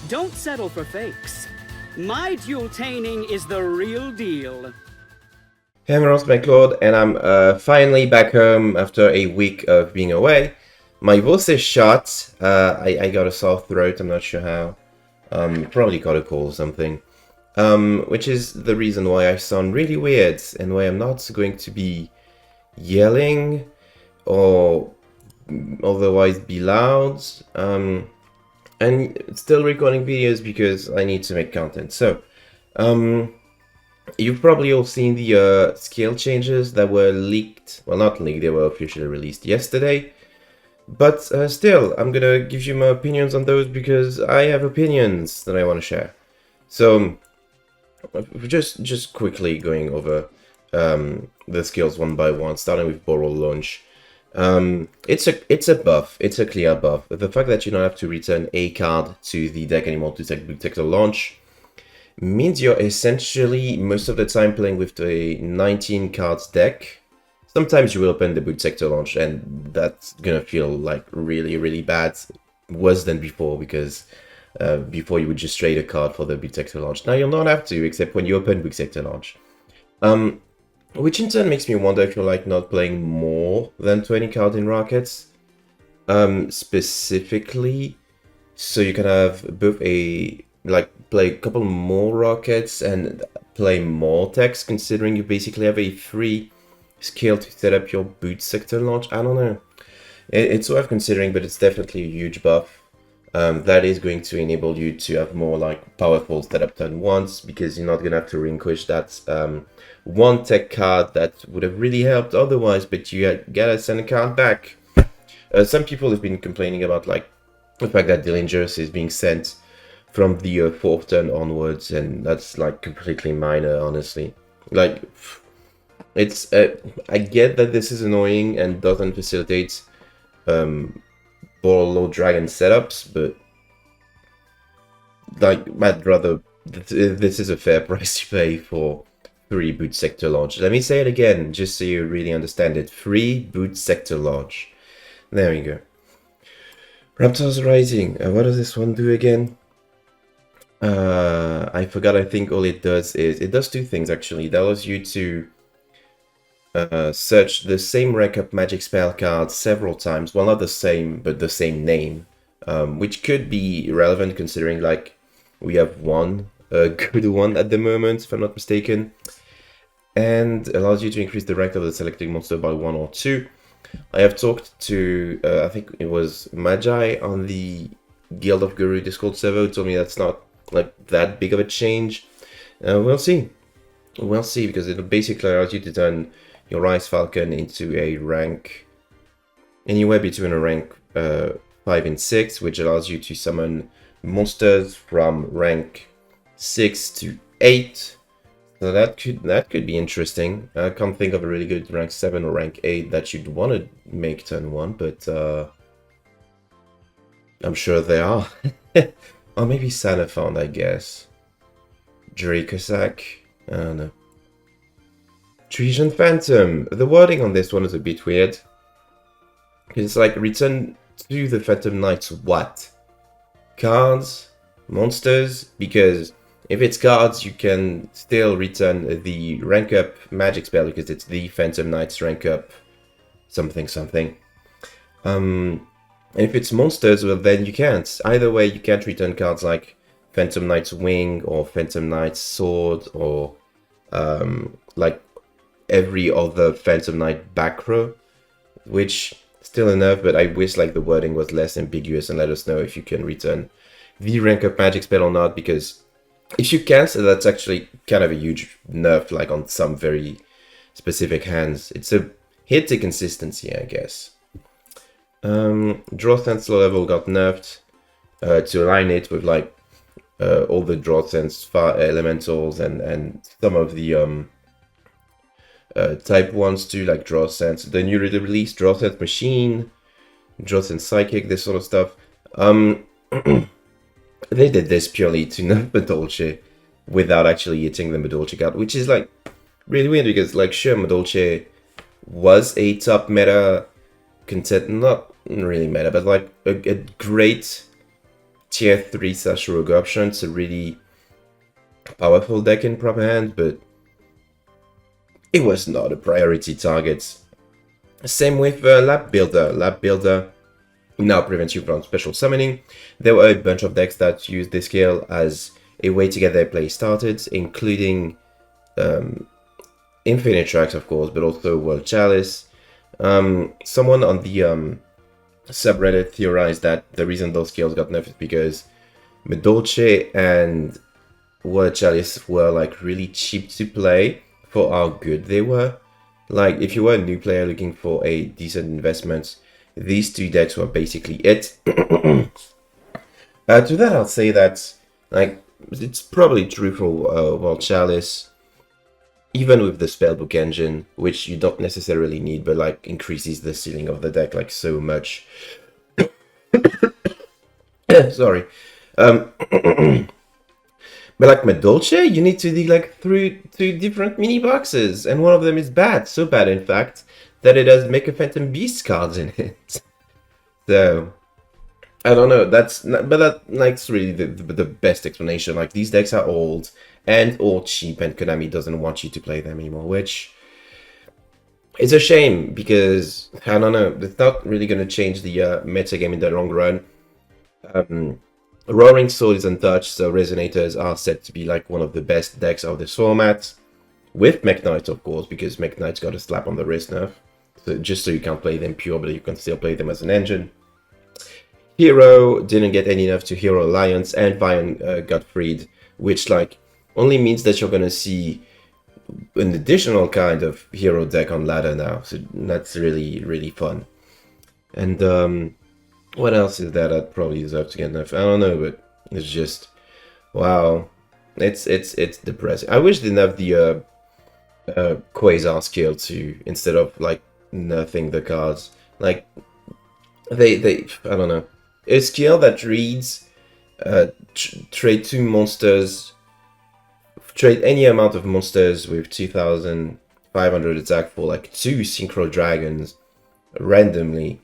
Don't settle for fakes. My duel-taining is the real deal. Hey, I'm mekklord, and I'm finally back home after a week of being away. My voice is shot. I got a sore throat. I'm not sure how. Probably got a cold or something. Which is the reason why I sound really weird and why I'm not going to be yelling or otherwise be loud. And still recording videos because I need to make content. So, you've probably all seen the scale changes that were leaked. Well, not leaked, they were officially released yesterday. But still, I'm gonna give you my opinions on those because I have opinions that I want to share. So, just quickly going over the skills one by one, starting with Borrow Launch. It's a buff. It's a clear buff. The fact that you don't have to return a card to the deck anymore to take Detector Launch means you're essentially most of the time playing with the 19 cards deck. Sometimes you will open the boot sector launch and that's gonna feel like really bad, worse than before, because before you would just trade a card for the boot sector launch. Now you'll not have to, except when you open boot sector launch. Which in turn makes me wonder if you're like not playing more than 20 cards in Rockets. Specifically, so you can have both play a couple more Rockets and play more text, considering you basically have a free skill to set up your boot sector launch. I don't know. It's worth considering, but it's definitely a huge buff. That is going to enable you to have more like powerful setup turn once, because you're not gonna have to relinquish that one tech card that would have really helped otherwise, but you gotta send a card back. Some people have been complaining about like the fact that Dillingers is being sent from the fourth turn onwards, and that's like completely minor, honestly. Like, it's I get that this is annoying and doesn't facilitate low dragon setups, but like I'd rather this is a fair price to pay for free boot sector launch. Let me say it again, just so you really understand it. Free boot sector launch. There we go. Raptors Rising. What does this one do again? I forgot. I think all it does is it does two things actually. It allows you to search the same rank up magic spell card several times. Well, not the same, but the same name, which could be relevant considering like we have one good one at the moment, if I'm not mistaken, and allows you to increase the rank of the selected monster by 1 or 2. I have talked to I think it was Magi on the Guild of Guru Discord server who told me that's not like that big of a change. We'll see, because it basically allows you to turn your Rise Falcon into a rank anywhere between a rank 5 and 6, which allows you to summon monsters from rank 6 to 8. So that could be interesting. I can't think of a really good rank 7 or rank 8 that you'd want to make turn 1, but I'm sure there are. Or maybe Sanaphond, I guess. Dracosac, I don't know. Treason Phantom. The wording on this one is a bit weird. It's like return to the Phantom Knights what? Cards? Monsters? Because if it's cards, you can still return the rank up magic spell because it's the Phantom Knights rank up something. If it's monsters, well then you can't. Either way, you can't return cards like Phantom Knight's Wing or Phantom Knight's Sword or like every other Phantom Knight back row, which still enough, but I wish like the wording was less ambiguous and let us know if you can return the rank up magic spell or not, because if you can't, so that's actually kind of a huge nerf like on some very specific hands. It's a hit to consistency, I guess. Draw sense low level got nerfed to align it with like all the draw sense far elementals and some of the type 1s too, like draw sense. The new release draw sense machine, draw sense psychic, this sort of stuff. They did this purely to nerf Medolce without actually hitting the Medolce card, which is like really weird because like sure, Medolce was a top meta content, not really meta, but like a great tier 3/rogue option. It's a really powerful deck in proper hand, but it was not a priority target. Same with Lab Builder. Lab Builder now prevents you from special summoning. There were a bunch of decks that used this skill as a way to get their play started, including Infinite Tracks, of course, but also World Chalice. Someone on the subreddit theorized that the reason those skills got nerfed is because Medolce and World Chalice were like really cheap to play for how good they were. Like, if you were a new player looking for a decent investment, these two decks were basically it. To that, I'll say that, like, it's probably true for World Chalice, even with the Spellbook engine, which you don't necessarily need, but, like, increases the ceiling of the deck, like, so much. Sorry. But like Medolce, you need to dig like through 2 different mini boxes, and one of them is bad, so bad in fact that it has Make a Phantom Beast cards in it. So I don't know. That's not, but that's really the best explanation. Like, these decks are old and or cheap, and Konami doesn't want you to play them anymore, which is a shame because I don't know. It's not really going to change the metagame in the long run. Roaring Sword is untouched, so Resonators are said to be like one of the best decks of this format. With Mech Knights, of course, because Mech Knights got a slap on the wrist nerf. So just so you can't play them pure, but you can still play them as an engine. Hero didn't get any nerf to Hero Alliance, and Vion got freed, which like only means that you're gonna see an additional kind of hero deck on ladder now. So that's really fun. And what else is there that probably deserves to get nerfed? I don't know, but it's just wow. It's depressing. I wish they didn't have the Quasar skill too, instead of like nerfing the cards. Like they I don't know. A skill that reads trade 2 monsters, trade any amount of monsters with 2,500 attack for like 2 Synchro Dragons randomly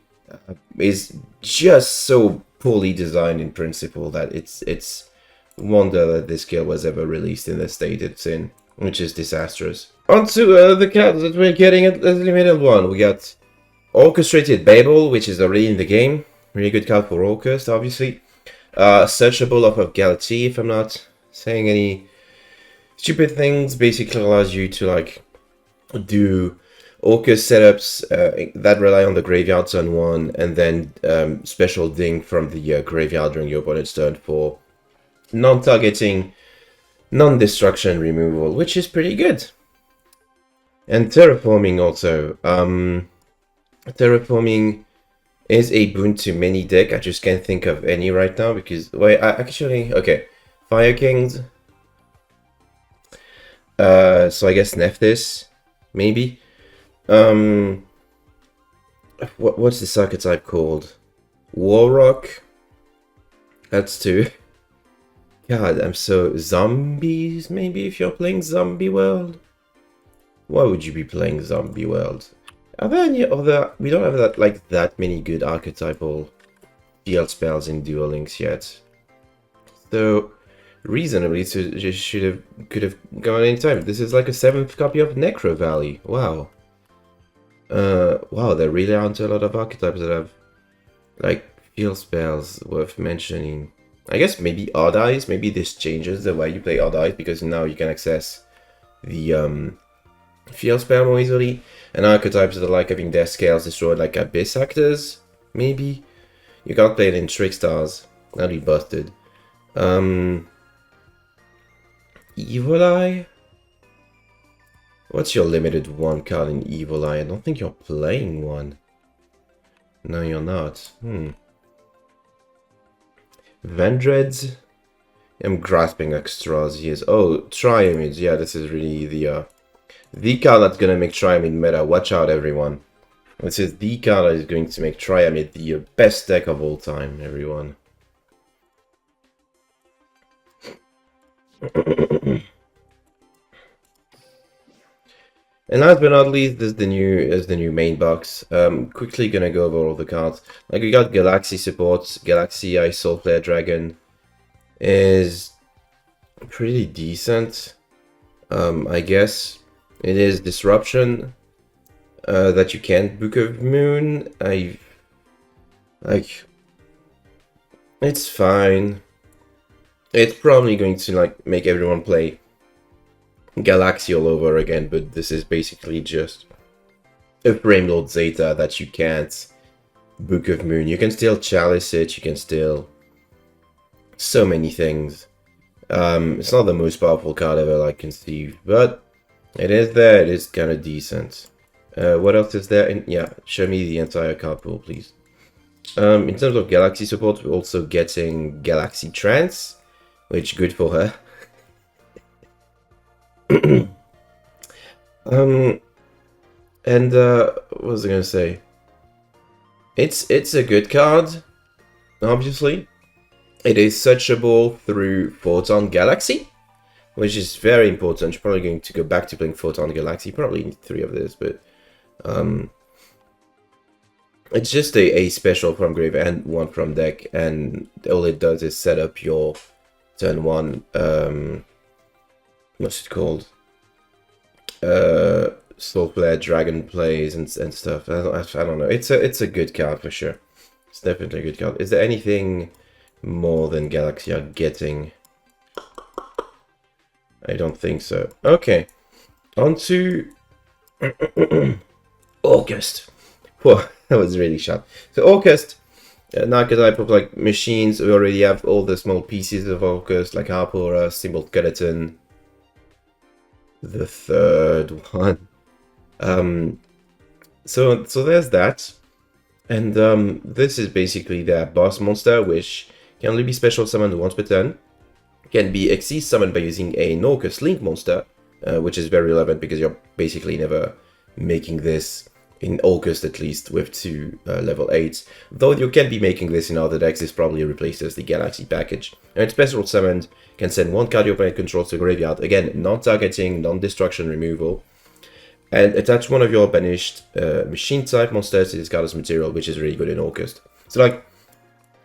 is just so poorly designed in principle that it's wonder that this skill was ever released in the state it's in, which is disastrous. On to the cards that we're getting at the limited one. We got Orchestrated Babel, which is already in the game. Really good card for Orcust, obviously. Searchable off of Galaxy, if I'm not saying any stupid things. Basically allows you to like do Orcust setups that rely on the graveyard turn 1, and then special ding from the graveyard during your opponent's turn for non-targeting, non-destruction removal, which is pretty good. And Terraforming also. Terraforming is a boon to many deck. I just can't think of any right now because wait, actually okay, Fire Kings. So I guess Nephthys, maybe. What's this archetype called? Warrock. That's 2. God, I'm so zombies. Maybe if you're playing Zombie World. Why would you be playing Zombie World? Are there any other? We don't have that many good archetypal field spells in Duel Links yet. So reasonably, so just could have gone any time. This is like a 7th copy of Necro Valley. Wow. Wow, there really aren't a lot of archetypes that have like field spells worth mentioning. I guess maybe Odd Eyes. Maybe this changes the way you play Odd Eyes because now you can access the field spell more easily. And archetypes that like having their scales destroyed, like Abyss Actors, maybe. You can't play it in Trickstars. That'll be busted. Evil Eye. What's your limited 1 card in Evil Eye? I don't think you're playing one. No, you're not. Vendreads. I'm grasping extras here. Oh, Triamids. Yeah, this is really the card that's gonna make Triamid meta. Watch out, everyone. This is the card that is going to make Triamid the best deck of all time, everyone. And last but not least, there's the new main box. Quickly gonna go over all the cards. Like we got Galaxy support. Galaxy Ice Soul Flare Dragon is pretty decent. I guess it is Disruption. That you can't Book of Moon. It's fine. It's probably going to like make everyone play Galaxy all over again, but this is basically just a Frame Lord Zeta that you can't Book of Moon. You can still Chalice it, you can still so many things. It's not the most powerful card ever like conceived, but it is there, it is kind of decent. What else is there? Yeah, show me the entire card pool, please. In terms of Galaxy support, we're also getting Galaxy Trance, which good for her. What was I gonna say? It's a good card, obviously. It is searchable through Photon Galaxy, which is very important. You're probably going to go back to playing Photon Galaxy. Probably need 3 of this, but it's just a special from grave and 1 from deck, and all it does is set up your turn 1. What's it called? Soul Flare Dragon plays and stuff. I don't know. It's a good card for sure. It's definitely a good card. Is there anything more than Galaxy are getting? I don't think so. Okay, on to August. Whoa, that was really short. So August, an archetype of like machines. We already have all the small pieces of August, like Harpora, Symbol Skeleton, the third one. So there's that, and this is basically their boss monster, which can only be special summoned once per turn. Can be XC summoned by using a Norcus Link monster, which is very relevant because you're basically never making this in August, at least with 2 level 8s. Though you can be making this in other decks, this probably replaces the Galaxy package. And it's special summoned, can send 1 card your opponent controls to the graveyard. Again, non-targeting, non-destruction removal. And attach 1 of your banished machine type monsters to this card as material, which is really good in August. So like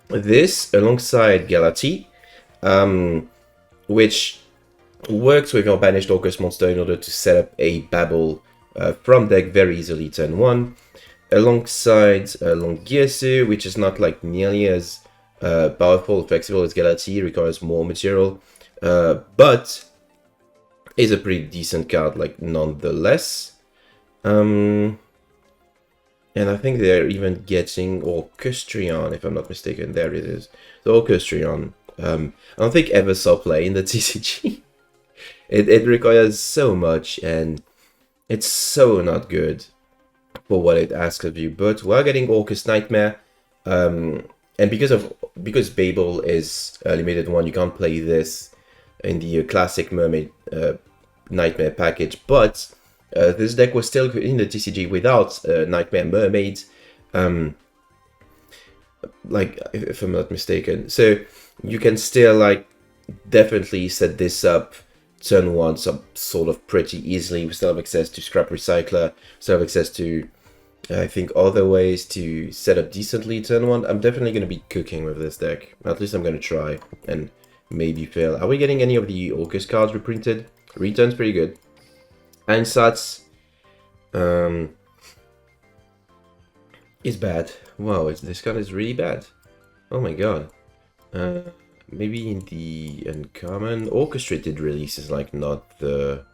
this alongside Galaxy, which works with your banished Orcus monster in order to set up a Babel from deck very easily turn 1, alongside Longyesu, which is not like nearly as powerful or flexible as Galaxy, requires more material, but is a pretty decent card like nonetheless. And I think they're even getting Orchestrion, if I'm not mistaken. There it is. The Orchestrion. I don't think ever saw play in the TCG. It requires so much, and it's so not good for what it asks of you. But we're getting Orcus Nightmare, and because Babel is a limited one, you can't play this in the classic Mermaid Nightmare package. But this deck was still in the TCG without Nightmare Mermaid, like if I'm not mistaken. So you can still like definitely set this up turn 1 some sort of pretty easily. We still have access to Scrap Recycler, still have access to I think other ways to set up decently turn 1. I'm definitely going to be cooking with this deck. At least I'm going to try and maybe fail. Are we getting any of the Orcus cards reprinted? Return's pretty good. Einsatz is bad. Wow, this card is really bad. Oh my god. Maybe in the uncommon orchestrated release is like not the...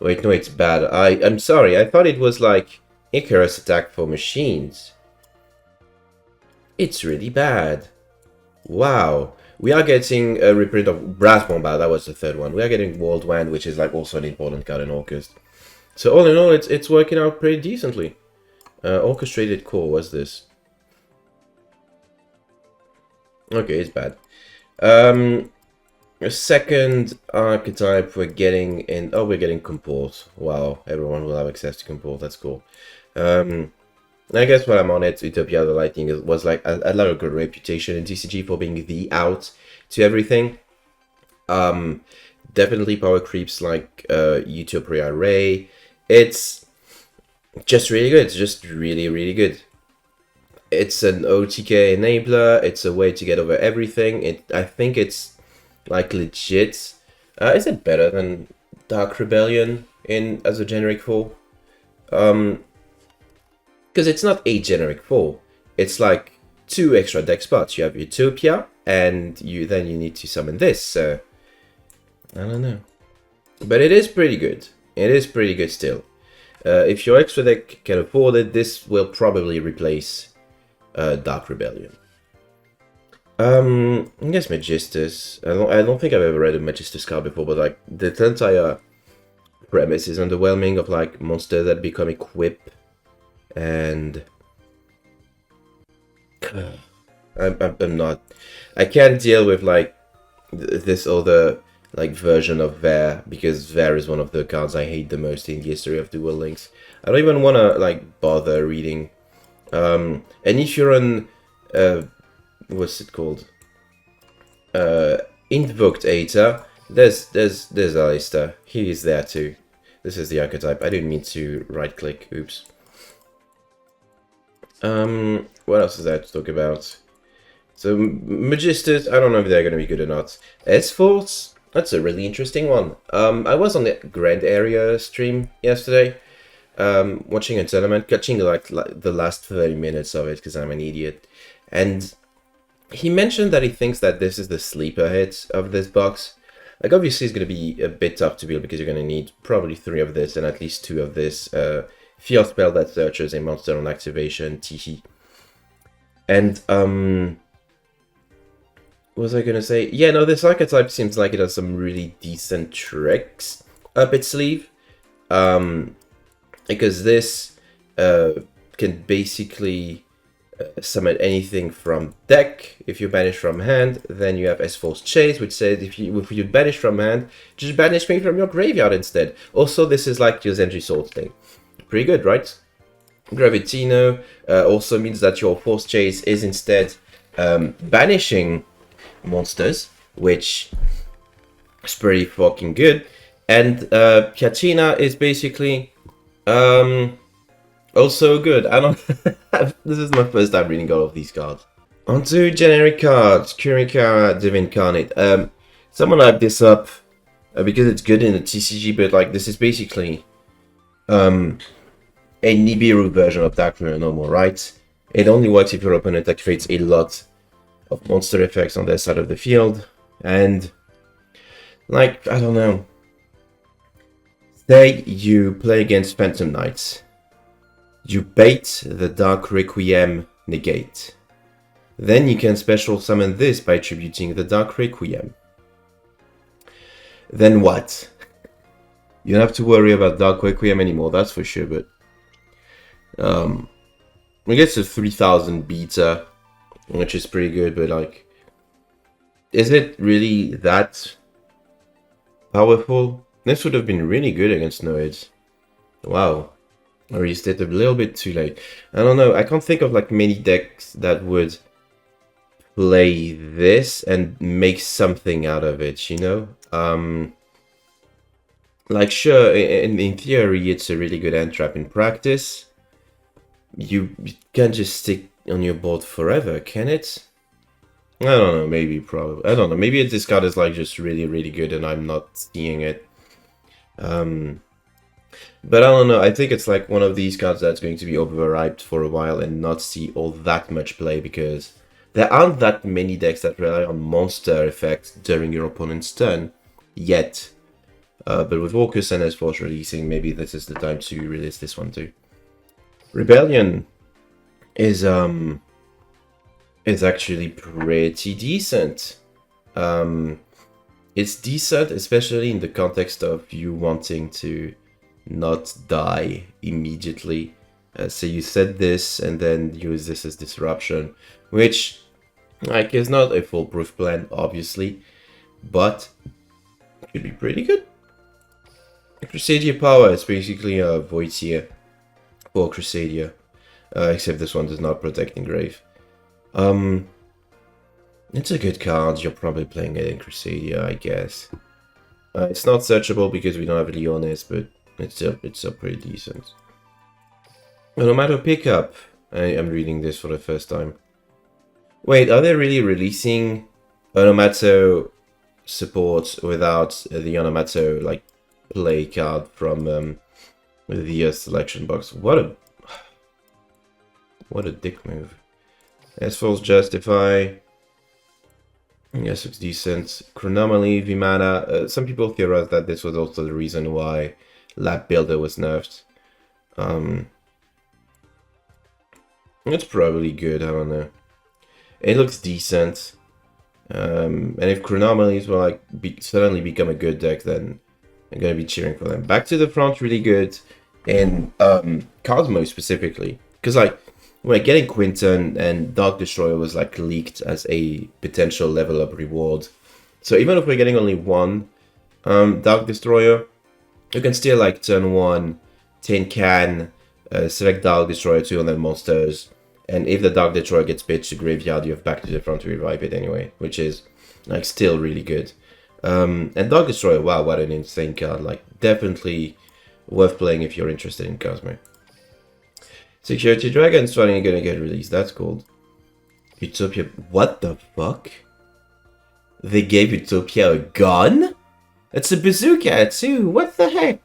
Wait, no, it's bad. I'm sorry, I thought it was like Icarus attack for machines. It's really bad. Wow. We are getting a reprint of Brass Bombard, that was the third one. We are getting World Wand, which is like also an important card in August. So all in all, it's working out pretty decently. Orchestrated Core, what's this? Okay, it's bad. A second archetype we're getting in... Oh, we're getting Comport. Wow, everyone will have access to Comport, that's cool. I guess while I'm on it, Utopia the Lightning was like a lot of good reputation in TCG for being the out to everything. definitely power creeps like Utopia Array. It's just really good. It's just really, really good. It's an OTK enabler. It's a way to get over everything. I think it's like legit. Is it better than Dark Rebellion as a generic 4? Because it's not a generic 4. It's like 2 extra deck spots. You have Utopia, and then you need to summon this. So I don't know, but it is pretty good. It is pretty good still. If your extra deck can afford it, this will probably replace Dark Rebellion. I guess Magistus. I don't think I've ever read a Magistus card before, but like the entire premise is underwhelming of like monsters that become equip, and I'm not. I can't deal with like this other like version of Ver, because Ver is one of the cards I hate the most in the history of Duel Links. I don't even want to like bother reading. And if you're on what's it called? Invoked Aether, there's Alistair. He is there too. This is the archetype. I didn't mean to right click. Oops. What else is there to talk about? So Magistus, I don't know if they're gonna be good or not. Asphalts, that's a really interesting one. I was on the Grand Area stream yesterday, watching a tournament, catching like the last 30 minutes of it because I'm an idiot, and he mentioned that he thinks that this is the sleeper hit of this box. Like obviously it's gonna be a bit tough to build because you're gonna need probably 3 of this and at least 2 of this. Field spell that searches a monster on activation, Tihi. And what was I gonna say? Yeah, no, this archetype seems like it has some really decent tricks up its sleeve. Because this can basically summon anything from deck. If you banish from hand, then you have Asphalt's Chase, which says if you banish from hand, just banish me from your graveyard instead. Also, this is like your Zenji Sword thing. Pretty good, right? Gravitino also means that your Force Chase is instead banishing monsters, which is pretty fucking good. And Piatina is basically also good. I don't. This is my first time reading all of these cards. Onto generic cards. Kurikara Divincarnate. Someone hyped this up because it's good in the TCG, but like this is basically a Nibiru version of Dark Normal, right? It only works if your opponent activates a lot of monster effects on their side of the field, and like I don't know. Say you play against Phantom Knights. You bait the Dark Requiem negate. Then you can special summon this by tributing the Dark Requiem. Then what? You don't have to worry about Dark Requiem anymore, that's for sure, but I guess a 3000 beta, which is pretty good, but like, is it really that powerful? This would have been really good against Noeds. Wow. Or is it a little bit too late? I don't know. I can't think of like many decks that would play this and make something out of it, you know? Like sure, in theory, it's a really good end trap in practice. You can't just stick on your board forever, can it? I don't know, maybe, probably. I don't know, maybe this card is like just really, really good and I'm not seeing it. But I don't know, I think it's like one of these cards that's going to be overhyped for a while and not see all that much play because there aren't that many decks that rely on monster effects during your opponent's turn yet. But with Orchestrion and Asphalts releasing, maybe this is the time to release this one too. Rebellion is actually pretty decent. It's decent, especially in the context of you wanting to not die immediately. So you set this and then use this as disruption, which like is not a foolproof plan, obviously, but it could be pretty good. Crusadia Power is basically a Void for Crusadia, except this one does not protect Engrave. It's a good card. You're probably playing it in Crusadia, I guess. It's not searchable because we don't have Leonis, but it's still pretty decent. Onomato pickup. I'm reading this for the first time. Wait, are they really releasing Onomato support without the Onomato like play card from the selection box? What a dick move. Asphalts justify. Yes, looks decent. Chronomaly, Vimana. Some people theorize that this was also the reason why Lab Builder was nerfed. It's probably good, I don't know. It looks decent. And if Chronomalies will like suddenly become a good deck, then I'm gonna be cheering for them. Back to the front, really good. And Cosmo specifically. Because like we're getting Quinton and Dark Destroyer was like leaked as a potential level up reward. So even if we're getting only one Dark Destroyer, you can still like turn 1, tin can, select Dark Destroyer 2 on the monsters, and if the Dark Destroyer gets pitched to graveyard, you have back to the front to revive it anyway, which is like still really good. And Dark Destroyer, wow, what an insane card! Like definitely worth playing if you're interested in Cosmo. Security Dragon's finally gonna get released. That's cool. Utopia. What the fuck? They gave Utopia a gun? It's a bazooka too. What the heck?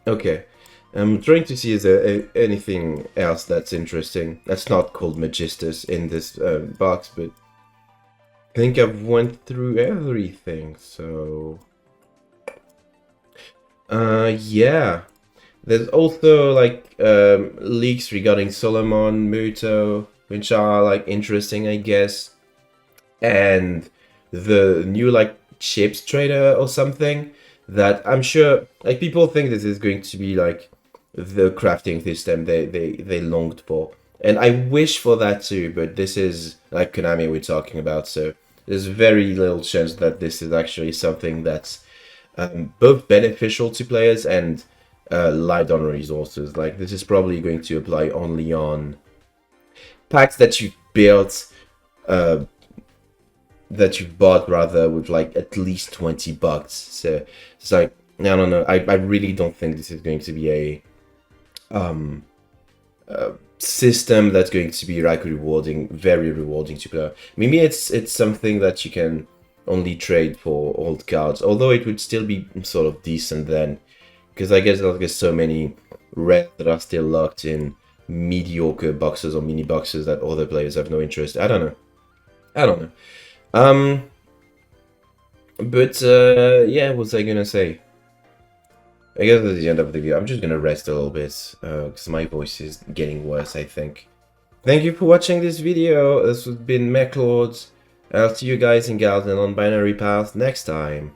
Okay. I'm trying to see is there anything else that's interesting. That's not called Magistus in this box, but I think I've went through everything. So. Yeah. There's also like leaks regarding Solomon, Muto, which are like interesting, I guess. And the new like chips trader or something that I'm sure like people think this is going to be like the crafting system they longed for. And I wish for that too, but this is like Konami we're talking about, so there's very little chance that this is actually something that's both beneficial to players and light on resources. Like this is probably going to apply only on packs that you've built, that you've bought rather with like at least $20. So it's like I don't know. I really don't think this is going to be a system that's going to be like very rewarding to play. Maybe it's something that you can only trade for old cards, although it would still be sort of decent then, because I guess there's so many rares that are still locked in mediocre boxes or mini boxes that other players have no interest. I don't know. But yeah, what was I gonna say? I guess that's the end of the video. I'm just gonna rest a little bit because my voice is getting worse, I think. Thank you for watching this video. This has been mekklord. I'll see you guys in Guild and on Binary Path next time.